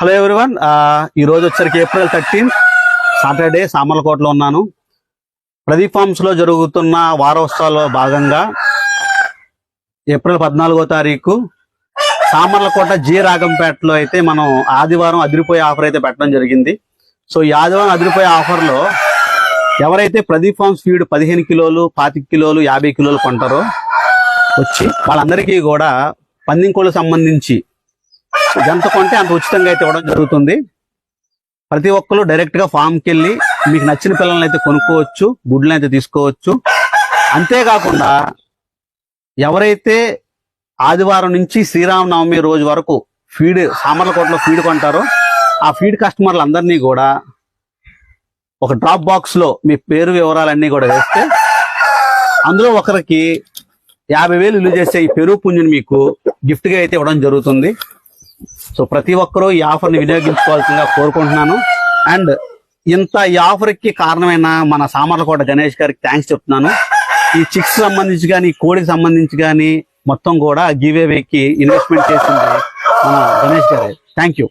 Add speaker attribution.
Speaker 1: Hello everyone, ఈ రోజు వచ్చరికి ఏప్రిల్ 13 సాటర్డే సామర్లకోటలో ఉన్నాను. ప్రదీప్ ఫార్మ్స్ లో జరుగుతున్న వారోత్సవాల్లో భాగంగా ఏప్రిల్ 14వ తారీఖు సామర్లకోట జి రాగంపేటలో అయితే మనం ఆదివారం అదిరిపోయే ఆఫర్ అయితే పెట్టడం జరిగింది. సో ఈ ఆదివారం అదిరిపోయే ఆఫర్లో ఎవరైతే ప్రదీప్ ఫార్మ్స్ ఫీడ్ 15 కిలోలు 25 కిలోలు 50 కిలోలు కొంటారో వచ్చి వాళ్ళందరికీ కూడా పందింకోళ్ళకు సంబంధించి ఎంత కొంటే అంత ఉచితంగా అయితే ఇవ్వడం జరుగుతుంది. ప్రతి ఒక్కరు డైరెక్ట్ గా ఫామ్కి వెళ్ళి మీకు నచ్చిన పిల్లల్ని అయితే కొనుక్కోవచ్చు, గుడ్లను అయితే తీసుకోవచ్చు. అంతేకాకుండా ఎవరైతే ఆదివారం నుంచి శ్రీరామనవమి రోజు వరకు ఫీడ్ సామర్లకోటలో ఫీడ్ కొంటారో ఆ ఫీడ్ కస్టమర్లు అందరినీ కూడా ఒక డ్రాప్ బాక్స్ లో మీ పేరు వివరాలన్నీ కూడా వేస్తే అందులో ఒకరికి 50,000 విలువ చేసే ఈ పెరుగు పుంజుని మీకు గిఫ్ట్ గా అయితే ఇవ్వడం జరుగుతుంది. సో ప్రతి ఒక్కరూ ఈ ఆఫర్ని వినియోగించుకోవాల్సిందిగా కోరుకుంటున్నాను. అండ్ ఈ ఆఫర్కి కారణమైన మన సామర్లకోట గణేష్ గారికి థ్యాంక్స్ చెప్తున్నాను. ఈ చిక్స్ సంబంధించి కానీ కోడికి సంబంధించి కానీ మొత్తం కూడా గివ్ అవేకి ఇన్వెస్ట్మెంట్ చేసింది మన గణేష్ గారే. Thank you.